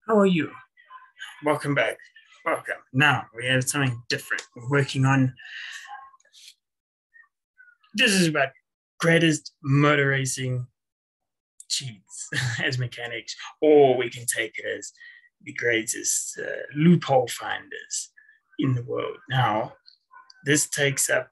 How are you? Welcome back. Welcome. Now we have something different. We're working on this is about greatest motor racing cheats as mechanics, or we can take it as the greatest loophole finders in the world. Now, this takes up.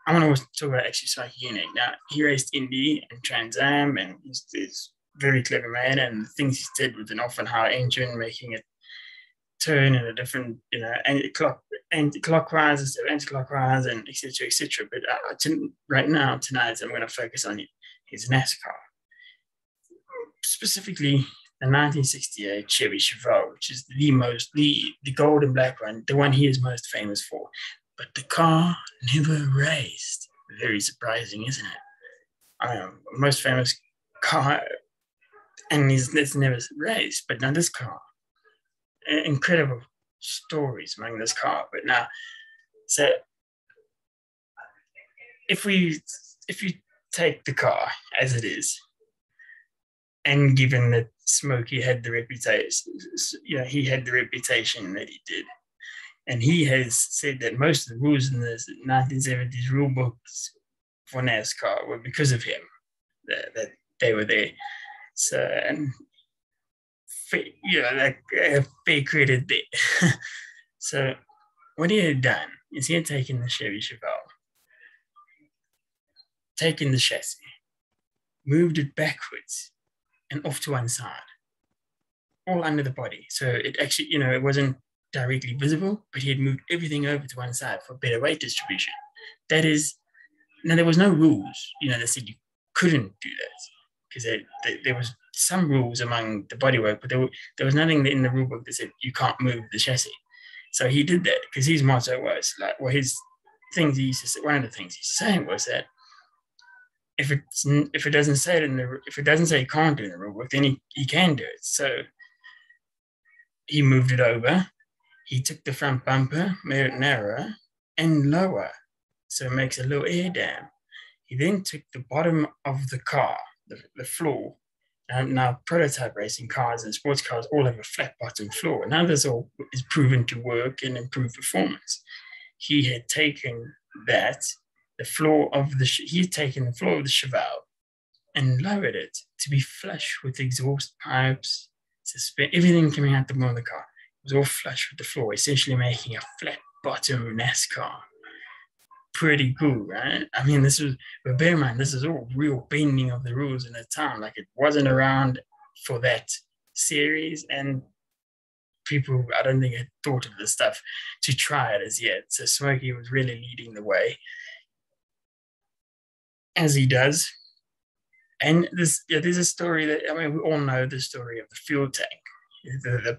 I want to talk about actually Smokey Yunick. Now, he raced Indy and Trans Am, and he's this very clever man. And the things he did with an often high engine, making it turn in a different, anti-clockwise instead of anti-clockwise, and etc. etc. But right now, tonight, I'm going to focus on his NASCAR, specifically the 1968 Chevy Chevelle, which is the gold and black one, the one he is most famous for. But the car never raced. Very surprising, isn't it? Most famous car, and it's never raced. But now this car, incredible stories among this car. But now, so if you take the car as it is, and given that Smokey had the reputation, he had the reputation that he did, and he has said that most of the rules in the 1970s rule books for NASCAR were because of him, that they were there. So, and fair credit there. So, what he had done is he had taken the Chevy Chevelle, taken the chassis, moved it backwards and off to one side, all under the body. So it actually, it wasn't directly visible, but he had moved everything over to one side for better weight distribution. That is, now there was no rules, that said you couldn't do that, because there was some rules among the bodywork, but there was nothing in the rule book that said you can't move the chassis. So he did that because his motto was his things he used to say, one of the things he's saying was that if it doesn't say it if it doesn't say you can't do it in the rule book, then he can do it. So he moved it over. He took the front bumper, made it narrower and lower, so it makes a little air dam. He then took the bottom of the car, the floor. Now, prototype racing cars and sports cars all have a flat bottom floor. Now this all is proven to work and improve performance. He had taken the floor of the Chevelle and lowered it to be flush with exhaust pipes, everything coming out the bottom of the car. It was all flush with the floor, essentially making a flat bottom NASCAR. Pretty cool, right? I mean, but bear in mind, this is all real bending of the rules in the time. Like, it wasn't around for that series, and people, I don't think, had thought of this stuff to try it as yet. So Smokey was really leading the way, as he does. And there's a story that, we all know the story of the fuel tank, the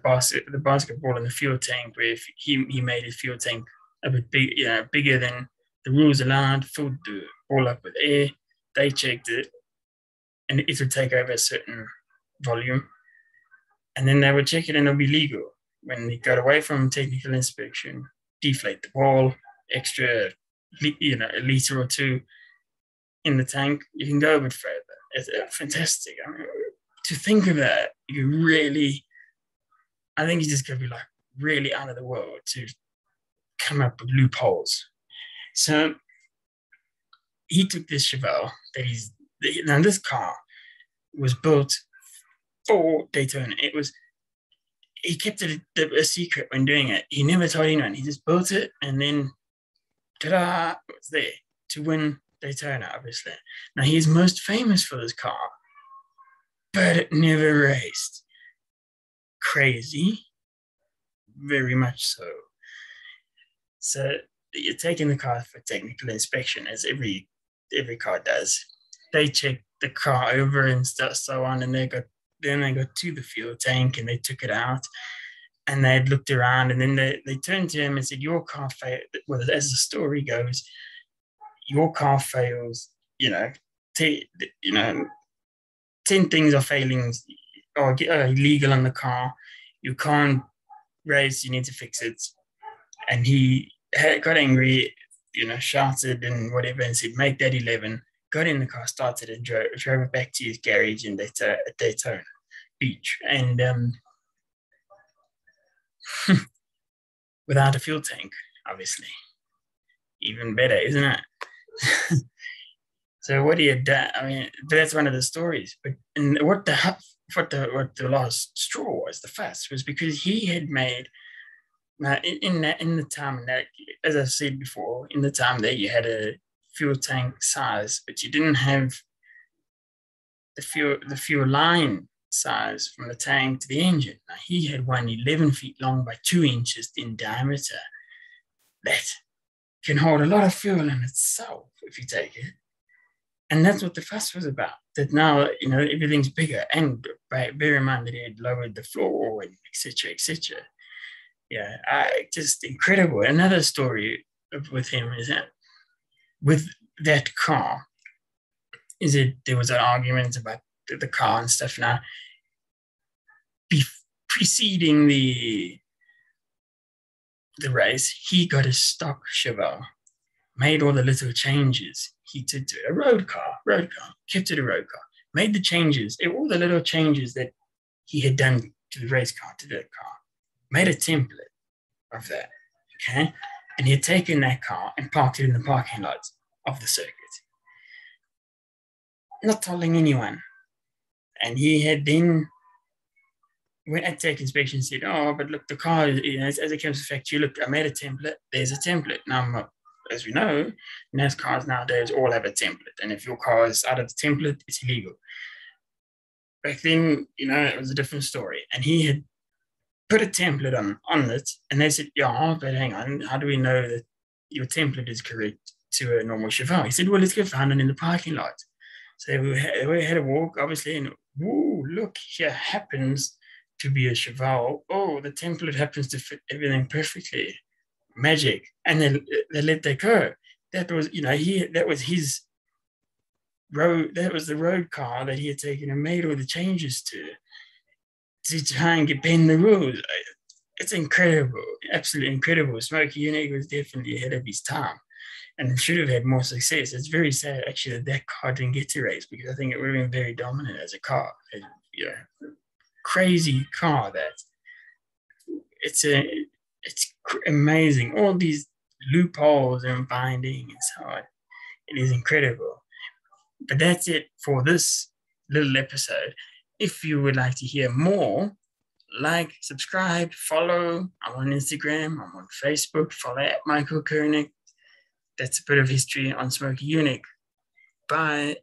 basketball and the fuel tank, where if he made his fuel tank a bit bigger than the rules allowed, filled the ball up with air. They checked it, and it would take over a certain volume, and then they would check it, and it'll be legal. When it got away from technical inspection, deflate the ball, extra, a liter or two in the tank, you can go a bit further. It's fantastic. To think of that, I think you just got to be really out of the world to come up with loopholes. So he took this Chevelle now this car was built for Daytona. He kept it a secret when doing it. He never told anyone. He just built it, and then ta-da, it was there to win Daytona, obviously. Now, he's most famous for this car, but it never raced. Crazy. Very much so. So you're taking the car for technical inspection, as every car does. They check the car over and so on, and then they got to the fuel tank, and they took it out, and they had looked around, and then they turned to him and said, your car failed. Well, as the story goes, your car fails, 10 things are failing or illegal on the car. You can't race, you need to fix it. And he got angry, shouted and whatever, and said, make that 11. Got in the car, started and drove it back to his garage in Daytona. beach, and without a fuel tank, obviously. Even better, isn't it? So what he had done, I mean, that's one of the stories. But and what the last straw was, the fuss, was because he had made in the time that, as I've said before, in the time that you had a fuel tank size, but you didn't have the fuel line size from the tank to the engine. Now, he had one 11 feet long by 2 inches in diameter that can hold a lot of fuel in itself if you take it. And that's what the fuss was about. That now, everything's bigger. And bear in mind that he had lowered the floor and et cetera, et cetera. Yeah, just incredible. Another story with him is that with that car, there was an argument about the car and stuff. Now, preceding the race, he got a stock Chevelle, made all the little changes he did to it. A road car, kept it a road car, made the changes, all the little changes that he had done to the race car, to that car, made a template of that, okay? And he had taken that car and parked it in the parking lot of the circuit, not telling anyone. And he had then, when at tech inspection, said, "Oh, but look, the car, as it comes to factory, look, I made a template. There's a template." Now, as we know, NASCARs nowadays all have a template. And if your car is out of the template, it's illegal. Back then, it was a different story. And he had put a template on it. And they said, "Yeah, but hang on, how do we know that your template is correct to a normal Chevelle?" He said, "Well, let's go find it in the parking lot." So we had a walk, obviously, and whoa, look, here happens to be a Chevelle. Oh, the template happens to fit everything perfectly. Magic. And they let that go. That was, that was his road, that was the road car that he had taken and made all the changes to try and bend the rules. It's incredible, absolutely incredible. Smokey Yunick was definitely ahead of his time and should have had more success. It's very sad, actually, that car didn't get to race, because I think it would have been very dominant as a car. Crazy car that it's amazing. All these loopholes and binding and so on. It is incredible. But that's it for this little episode. If you would like to hear more, like, subscribe, follow. I'm on Instagram, I'm on Facebook. Follow at Michael Koenig. That's a bit of history on Smokey Yunick. Bye.